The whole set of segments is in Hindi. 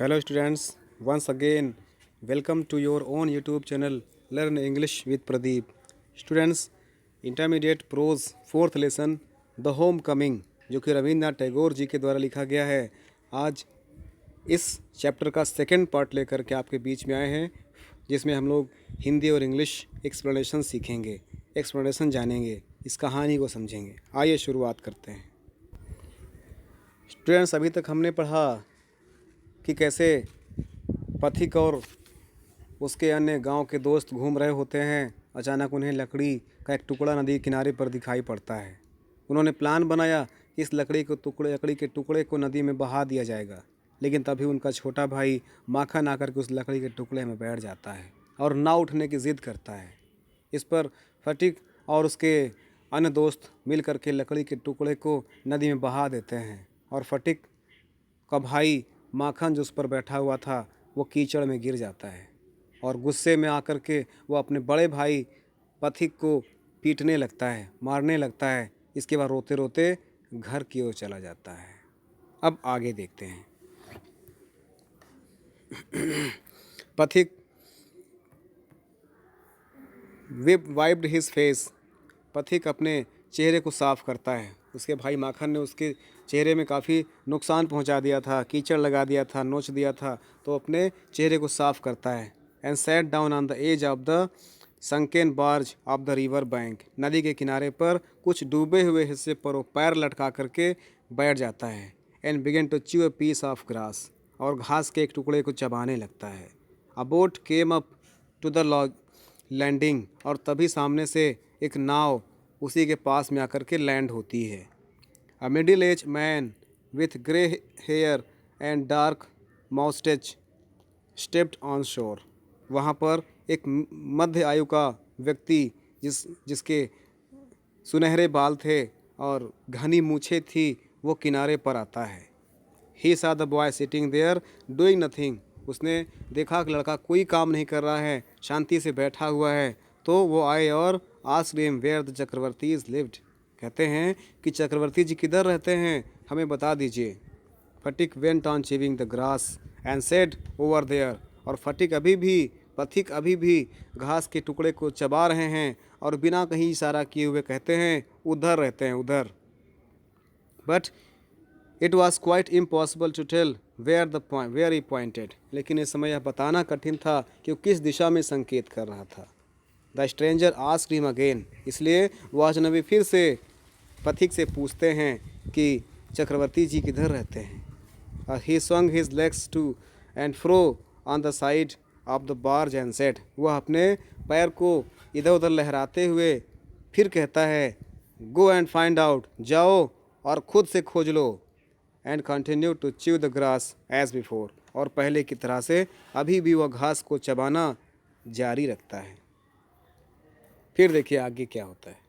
Hello students, once again welcome to your own YouTube channel Learn English with Pradeep. Students, intermediate prose fourth lesson the homecoming जो कि रविन्द्रनाथ टैगोर जी के द्वारा लिखा गया है, आज इस चैप्टर का सेकंड पार्ट लेकर के आपके बीच में आए हैं, जिसमें हम लोग हिंदी और इंग्लिश एक्सप्लेनेशन सीखेंगे, एक्सप्लेनेशन जानेंगे, इस कहानी को समझेंगे। आइए शुरुआत करते हैं। स्टूडेंट्स, अभी तक हमने पढ़ा कि कैसे पथिक और उसके अन्य गांव के दोस्त घूम रहे होते हैं। अचानक उन्हें लकड़ी का एक टुकड़ा नदी किनारे पर दिखाई पड़ता है। उन्होंने प्लान बनाया कि इस लकड़ी के टुकड़े को नदी में बहा दिया जाएगा, लेकिन तभी उनका छोटा भाई माखन आकर के उस लकड़ी के टुकड़े में बैठ जाता है और नाव उठने की ज़िद करता है। इस पर फटिक और उसके अन्य दोस्त मिल कर के लकड़ी के टुकड़े को नदी में बहा देते हैं और फटिक का भाई माखन जो उस पर बैठा हुआ था वो कीचड़ में गिर जाता है और गुस्से में आकर के वो अपने बड़े भाई पथिक को पीटने लगता है, मारने लगता है। इसके बाद रोते रोते घर की ओर चला जाता है। अब आगे देखते हैं। पथिक वाइप्ड हिज फेस, पथिक अपने चेहरे को साफ करता है। उसके भाई माखन ने उसके चेहरे में काफ़ी नुकसान पहुंचा दिया था, कीचड़ लगा दिया था, नोच दिया था, तो अपने चेहरे को साफ करता है। And sat down on the edge of the sunken barge of the river bank, नदी के किनारे पर कुछ डूबे हुए हिस्से पर वो पैर लटका करके बैठ जाता है। And began to chew a piece of grass, और घास के एक टुकड़े को चबाने लगता है। A boat came up to the landing, और तभी सामने से एक नाव उसी के पास में आकर के लैंड होती है। A middle age man with grey hair and dark moustache stepped on shore, वहाँ पर एक मध्य आयु का व्यक्ति जिसके सुनहरे बाल थे और घनी मूछें थी, वो किनारे पर आता है। ही saw the boy sitting there doing nothing, उसने देखा कि लड़का कोई काम नहीं कर रहा है, शांति से बैठा हुआ है, तो वो आए और asked him where the चक्रवर्तीज lived, कहते हैं कि चक्रवर्ती जी किधर रहते हैं, हमें बता दीजिए। फटिक went on chewing the grass and said over there, और पथिक अभी भी घास के टुकड़े को चबा रहे हैं और बिना कहीं इशारा किए हुए कहते हैं उधर रहते हैं, उधर। But it was quite impossible to tell where he pointed, लेकिन इस समय यह बताना कठिन था कि वो किस दिशा में संकेत कर रहा था। The stranger asked him again, इसलिए वो अजनबी फिर से पथिक से पूछते हैं कि चक्रवर्ती जी किधर रहते हैं। ही swung his legs to and fro on the side of the barge and said, वह अपने पैर को इधर उधर लहराते हुए फिर कहता है, गो एंड फाइंड आउट, जाओ और खुद से खोज लो। And continue to chew the grass as before, और पहले की तरह से अभी भी वह घास को चबाना जारी रखता है। फिर देखिए आगे क्या होता है।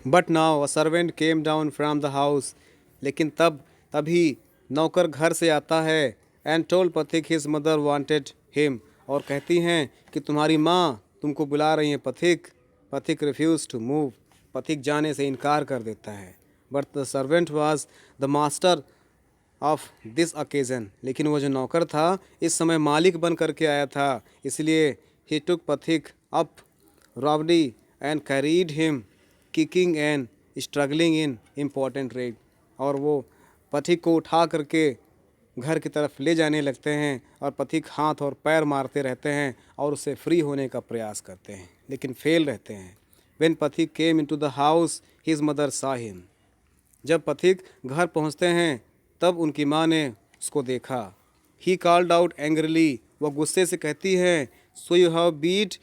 But now a servant came down from the house, लेकिन तभी नौकर घर से आता है। एंड टोल्ड पथिक हिज मदर वांटेड हिम, और कहती हैं कि तुम्हारी माँ तुमको बुला रही हैं पथिक। पथिक रिफ्यूज टू मूव, पथिक जाने से इनकार कर देता है। But the servant was the master of this occasion, लेकिन वो जो नौकर था इस समय मालिक बन करके आया था, इसलिए ही टुक पथिक अप रॉबडी and carried him kicking and struggling in impotent rage, और वो पथिक को उठा करके घर की तरफ ले जाने लगते हैं और पथिक हाथ और पैर मारते रहते हैं और उससे फ्री होने का प्रयास करते हैं, लेकिन फेल रहते हैं। व्हेन पथिक came into the house his mother saw him, जब पथिक घर पहुंचते हैं तब उनकी माँ ने उसको देखा। ही कॉल्ड आउट एंग्रीली, वह गुस्से से कहती है, so you have been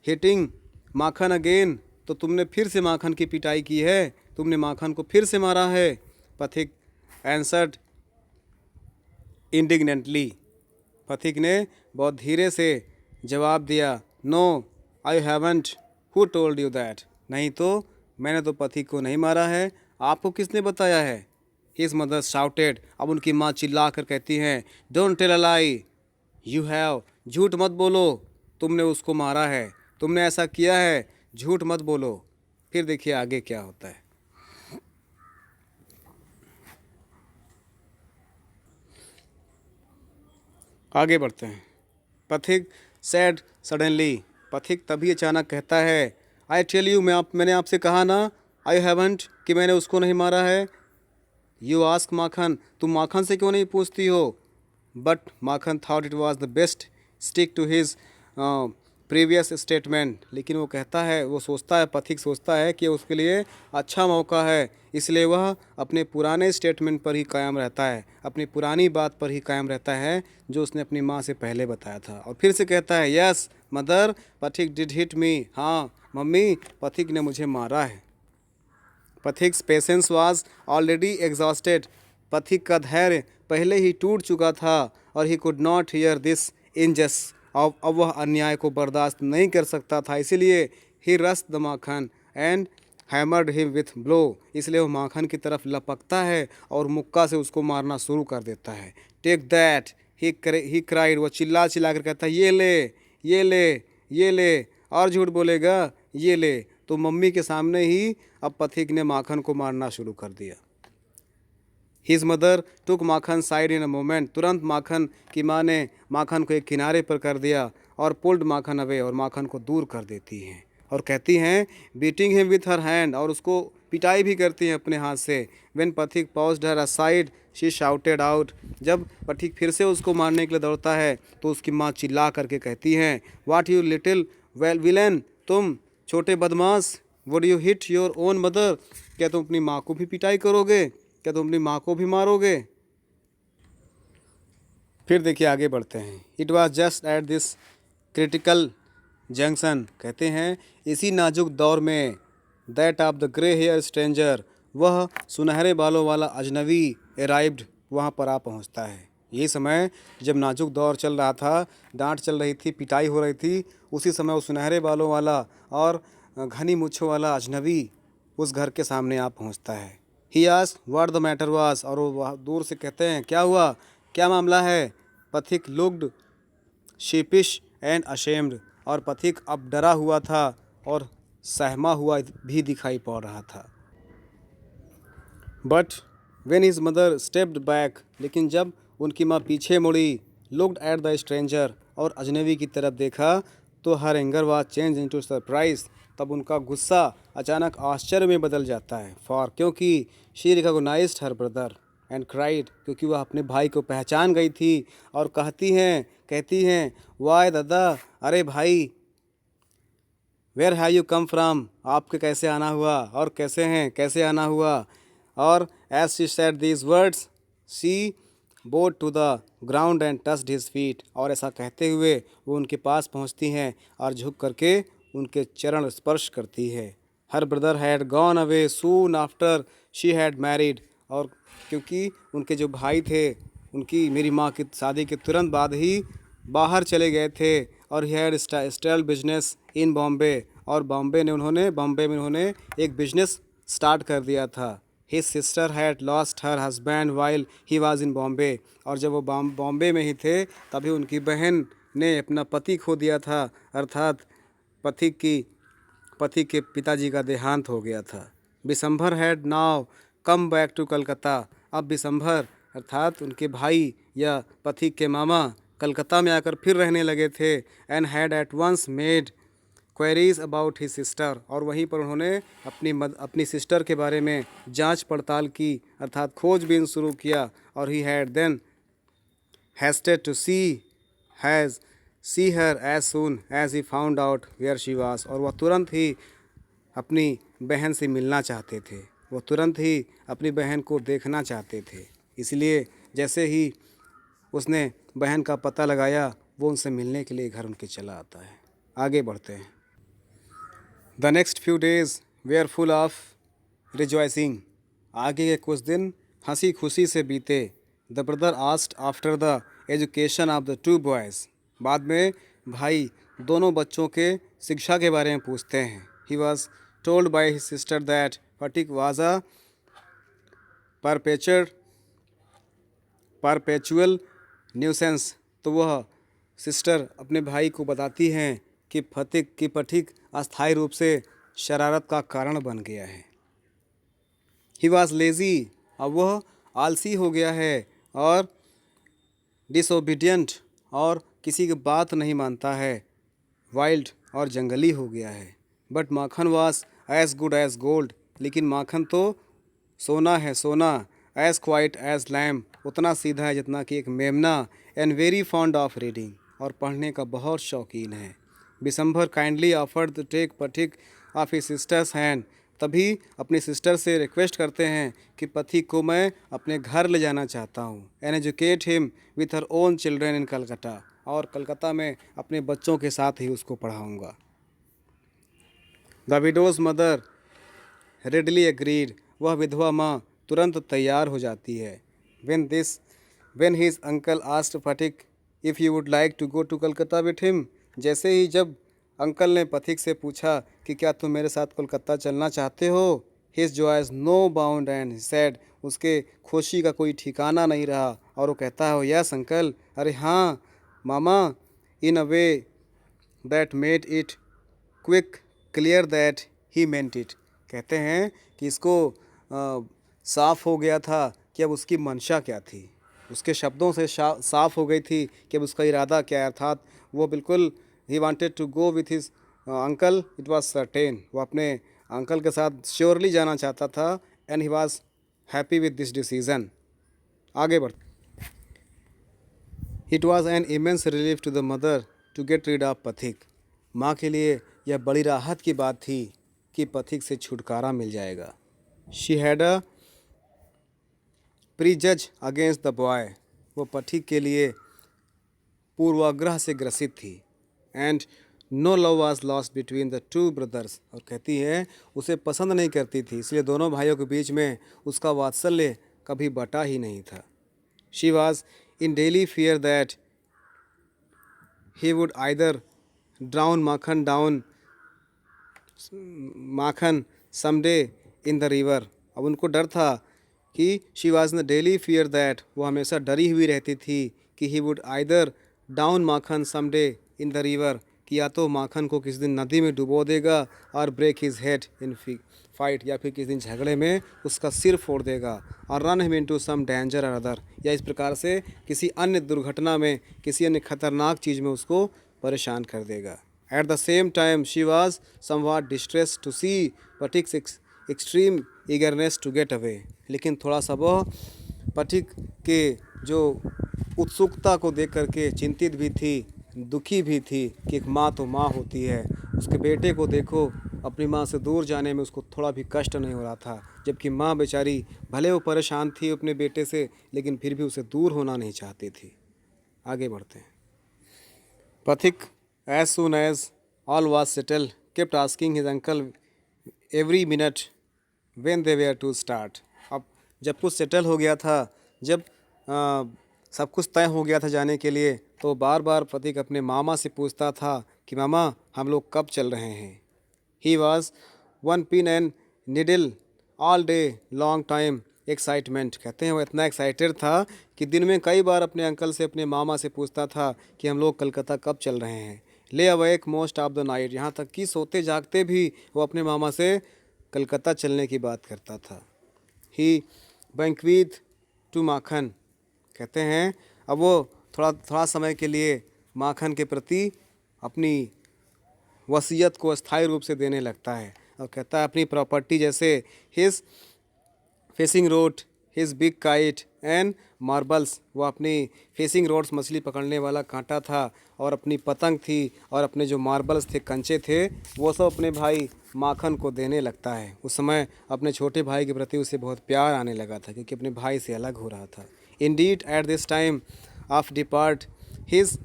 hitting Makhan again, तो तुमने फिर से माखन की पिटाई की है, तुमने माखन को फिर से मारा है। पथिक एंसर्ड इंडिग्नेंटली, पथिक ने बहुत धीरे से जवाब दिया, no I haven't, who told you that, नहीं तो मैंने तो पथिक को नहीं मारा है, आपको किसने बताया है। हिज मदर शाउटेड, अब उनकी माँ चिल्ला कर कहती हैं, don't tell a lie, you have, झूठ मत बोलो, तुमने उसको मारा है, तुमने ऐसा किया है, झूठ मत बोलो। फिर देखिए आगे क्या होता है। आगे बढ़ते हैं। पथिक सैड सडनली, पथिक तभी अचानक कहता है, आई टेल यू, मैंने आपसे कहा ना, आई हैवंट, कि मैंने उसको नहीं मारा है। यू आस्क माखन, तुम माखन से क्यों नहीं पूछती हो? But Makhan thought it was the best stick to his previous statement, लेकिन वो कहता है, वो सोचता है, पथिक सोचता है कि उसके लिए अच्छा मौका है, इसलिए वह अपने पुराने स्टेटमेंट पर ही कायम रहता है, अपनी पुरानी बात पर ही कायम रहता है जो उसने अपनी माँ से पहले बताया था। और फिर से कहता है, यस मदर, पथिक डिड हिट मी, हाँ मम्मी, पथिक ने मुझे मारा है। पथिक्स पेशेंस वाज ऑलरेडी एग्जॉस्टेड, पथिक का धैर्य पहले ही टूट चुका था। और he could not here this unjust, अब वह अन्याय को बर्दाश्त नहीं कर सकता था, इसीलिए ही रस the Makhan and hammered him with blow, इसलिए वो माखन की तरफ लपकता है और मुक्का से उसको मारना शुरू कर देता है। टेक दैट, ही क्राइड, वो चिल्ला चिल्ला कर कहता है, ये ले, ये ले, ये ले, और झूठ बोलेगा, ये ले। तो मम्मी के सामने ही अब पथिक ने माखन को मारना शुरू कर दिया। His mother took Makhan side in a moment, तुरंत माखन की माँ ने माखन को एक किनारे पर कर दिया और पुल्ड माखन अवे, और माखन को दूर कर देती हैं और कहती हैं, beating him with her hand, और उसको पिटाई भी करती हैं अपने हाथ से। व्हेन पथिक paused her aside she shouted out, जब पथिक फिर से उसको मारने के लिए दौड़ता है तो उसकी माँ चिल्ला करके कहती हैं, व्हाट यू लिटिल विलेन, तुम छोटे बदमाश, would you hit your own mother, क्या तुम अपनी माँ को भी पिटाई करोगे, क्या तुम अपनी माँ को भी मारोगे? फिर देखिए आगे बढ़ते हैं। It was just at this critical junction, कहते हैं इसी नाजुक दौर में, that of the grey hair stranger, वह सुनहरे बालों वाला अजनबी अराइव्ड, वहाँ पर आ पहुँचता है। यही समय जब नाजुक दौर चल रहा था, डांट चल रही थी, पिटाई हो रही थी, उसी समय वो सुनहरे बालों वाला और घनी मूँछों वाला अजनबी उस घर के सामने आ पहुँचता है। He asked what the matter was, और वो दूर से कहते हैं, क्या हुआ, क्या मामला है? पथिक लुक्ड शीपिश एंड अशेम्ड, और पथिक अब डरा हुआ था और सहमा हुआ भी दिखाई पड़ रहा था। But when his mother stepped back, लेकिन जब उनकी माँ पीछे मुड़ी, लुक्ड एट द स्ट्रेंजर, और अजनबी की तरफ देखा, तो her anger was change into surprise, तब उनका गुस्सा अचानक आश्चर्य में बदल जाता है। फॉर, क्योंकि she recognised her brother and cried, क्योंकि वह अपने भाई को पहचान गई थी और कहती हैं, वाई दादा, अरे भाई, where have you come from, आपके कैसे आना हुआ, और कैसे हैं, कैसे आना हुआ? और as she said these words she bowed to the ground and touched his feet, और ऐसा कहते हुए वो उनके पास पहुंचती हैं और झुक करके उनके चरण स्पर्श करती है। Her brother had gone away soon after she had married, और क्योंकि उनके जो भाई थे, उनकी मेरी माँ की शादी के तुरंत बाद ही बाहर चले गए थे, और he had settled business in Bombay, और बॉम्बे में उन्होंने एक बिजनेस स्टार्ट कर दिया था। His sister had lost her husband while he was in Bombay, और जब वो बॉम्बे में ही थे तभी उनकी बहन ने अपना पति खो दिया था, अर्थात पति के पिताजी का देहांत हो गया था। Bishambhar had now come back to Calcutta, अब बिसंभर अर्थात उनके भाई या पथिक के मामा कलकत्ता में आकर फिर रहने लगे थे। And had at once made queries about his sister, और वहीं पर उन्होंने अपनी सिस्टर के बारे में जांच पड़ताल की, अर्थात खोजबीन शुरू किया। और he had then hasted to see her as soon as he found out where she was, और वह तुरंत ही अपनी बहन से मिलना चाहते थे, वो तुरंत ही अपनी बहन को देखना चाहते थे। इसलिए जैसे ही उसने बहन का पता लगाया, वो उनसे मिलने के लिए घर उनके चला आता है। आगे बढ़ते हैं। The next few days were full of rejoicing, आगे के कुछ दिन हंसी खुशी से बीते। The brother asked after the education of the two boys, बाद में भाई दोनों बच्चों के शिक्षा के बारे में पूछते हैं। He was told by his sister that Phatik was a perpetual nuisance, तो वह सिस्टर अपने भाई को बताती हैं कि पथिक अस्थायी रूप से शरारत का कारण बन गया है। ही वॉज लेज़ी, अब वह आलसी हो गया है, और डिसोबीडियंट, और किसी की बात नहीं मानता है, वाइल्ड और जंगली हो गया है। But Makhan was as good as gold, लेकिन माखन तो सोना है सोना, एज क्वाइट एज लैम, उतना सीधा है जितना कि एक मेमना, and very fond of reading, और पढ़ने का बहुत शौकीन है। Bishambhar kindly offered to take पथिक ऑफ हिज सिस्टर्स हैंड, तभी अपनी सिस्टर से रिक्वेस्ट करते हैं कि पथिक को मैं अपने घर ले जाना चाहता हूँ, and educate him with her own children in Calcutta, और कलकत्ता में अपने बच्चों के साथ ही उसको पढ़ाऊँगा। The widow's mother readily agreed, वह विधवा माँ तुरंत तैयार हो जाती है। When his uncle asked Pathik if he would like to go to Calcutta with him, जैसे ही जब अंकल ने पथिक से पूछा कि क्या तुम मेरे साथ कोलकाता चलना चाहते हो, his joy is no bound and he said, उसके खुशी का कोई ठिकाना नहीं रहा और वो कहता है यस अंकल, अरे हाँ मामा, in a way that made it quick clear that he meant it। कहते हैं कि इसको साफ हो गया था कि अब उसकी मंशा क्या थी, उसके शब्दों से साफ हो गई थी कि अब उसका इरादा क्या है, अर्थात वो बिल्कुल ही wanted to go with his uncle, it was certain, वो अपने अंकल के साथ श्योरली जाना चाहता था, and he was happy with this decision. आगे बढ़, it was an immense relief to the mother to get rid of Pathik, माँ के लिए यह बड़ी राहत की बात थी कि पथिक से छुटकारा मिल जाएगा। She had a prejudice against the boy, वो पथिक के लिए पूर्वाग्रह से ग्रसित थी। And no love was lost between the two brothers, और कहती है उसे पसंद नहीं करती थी, इसलिए दोनों भाइयों के बीच में उसका वात्सल्य कभी बटा ही नहीं था। She was in daily fear that he would either drown Makhan someday in the river, अब उनको डर था कि she was in daily fear that, वो हमेशा डरी हुई रहती थी कि he would either down Makhan someday in the river, कि या तो माखन को किसी दिन नदी में डुबो देगा, और break his head in fight, या फिर किसी दिन झगड़े में उसका सिर फोड़ देगा, और run him into some danger और अदर, या इस प्रकार से किसी अन्य दुर्घटना में, किसी अन्य खतरनाक चीज़ में उसको परेशान कर देगा। At the same time she was somewhat distressed to see Pathik's extreme eagerness to get away, लेकिन थोड़ा सा वह पथिक के जो उत्सुकता को देख करके चिंतित भी थी, दुखी भी थी कि एक माँ तो माँ होती है, उसके बेटे को देखो अपनी माँ से दूर जाने में उसको थोड़ा भी कष्ट नहीं हो रहा था, जबकि माँ बेचारी भले वो परेशान थी अपने बेटे से, लेकिन फिर भी उसे दूर होना नहीं चाहती थी। आगे बढ़ते हैं। Pathik as soon as all was settle kept asking his uncle every minute when they were to start, अब जब कुछ सेटल हो गया था, जब सब कुछ तय हो गया था जाने के लिए, तो बार बार पथिक अपने मामा से पूछता था कि मामा हम लोग कब चल रहे हैं। He was one pin and needle all day long time excitement, कहते हैं वो इतना एक्साइटेड था कि दिन में कई बार अपने अंकल से, अपने मामा से पूछता था कि हम लोग कलकत्ता कब चल रहे हैं। ले awake most of the night, यहाँ तक कि सोते जागते भी वो अपने मामा से कलकत्ता चलने की बात करता था। ही बैंक्वीथ टू माखन, कहते हैं अब वो थोड़ा समय के लिए माखन के प्रति अपनी वसीयत को अस्थायी रूप से देने लगता है, और कहता है अपनी प्रॉपर्टी जैसे his fishing road, his big kite and marbles, वो अपनी फिशिंग रोड्स मछली पकड़ने वाला कांटा था, और अपनी पतंग थी, और अपने जो मार्बल्स थे, कंचे थे, वो सब अपने भाई माखन को देने लगता है। उस समय अपने छोटे भाई के प्रति उसे बहुत प्यार आने लगा था, क्योंकि अपने भाई से अलग हो रहा था। Indeed at this time of depart his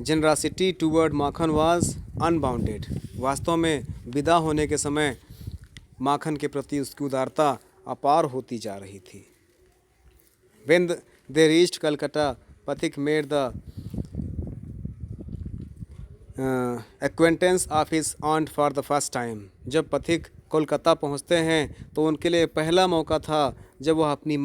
generosity toward Makhan was unbounded, वास्तव में विदा होने के समय माखन के प्रति उसकी उदारता अपार होती जा रही थी। When they reached Calcutta, Pathik made the acquaintance of his aunt for the first time। जब पथिक कोलकाता पहुंचते हैं तो उनके लिए पहला मौका था जब वह अपनी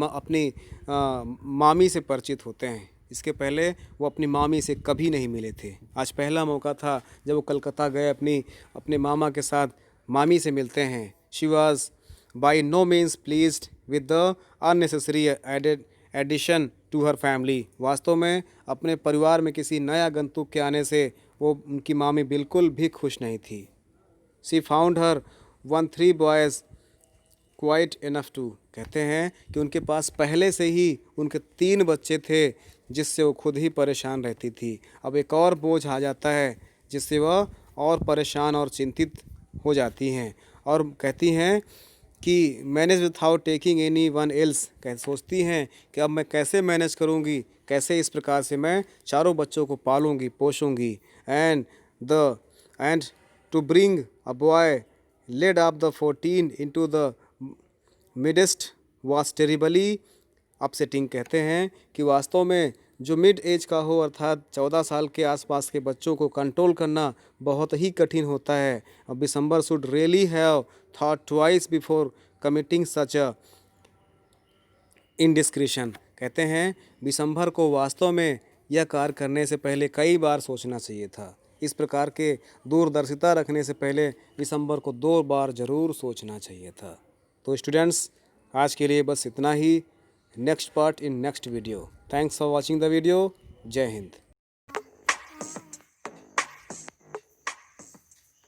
मामी से परिचित होते हैं। इसके पहले वो अपनी मामी से कभी नहीं मिले थे। आज पहला मौका था जब वो कलकत्ता गए अपने मामा के साथ मामी से मिलते हैं। She was by no means pleased with the unnecessary addition to her family. वास्तव में अपने परिवार में किसी नए आगंतुक के आने से वो उनकी मामी बिल्कुल भी खुश नहीं थी। She found her 3 boys quite enough too. कहते हैं कि उनके पास पहले से ही उनके 3 बच्चे थे जिससे वो खुद ही परेशान रहती थी। अब एक और बोझ आ जाता है जिससे वह और परेशान और चिंतित हो जाती हैं और कहती हैं कि manage without taking any one else. कह सोचती हैं कि अब मैं कैसे मैनेज करूँगी, कैसे इस प्रकार से मैं चारों बच्चों को पालूँगी पोसूँगी। And to bring a boy lad up the 14 into the midst was terribly upsetting. कहते हैं कि वास्तव में जो मिड एज का हो अर्थात 14 साल के आसपास के बच्चों को कंट्रोल करना बहुत ही कठिन होता है। अब Bishambhar should really have thought twice before committing such an indiscretion. कहते हैं दिसंबर को वास्तव में यह कार्य करने से पहले कई बार सोचना चाहिए था। इस प्रकार के दूरदर्शिता रखने से पहले दिसंबर को 2 बार ज़रूर सोचना चाहिए था। तो स्टूडेंट्स, आज के लिए बस इतना ही। Next part in next video. Thanks for watching the video. जय हिंद।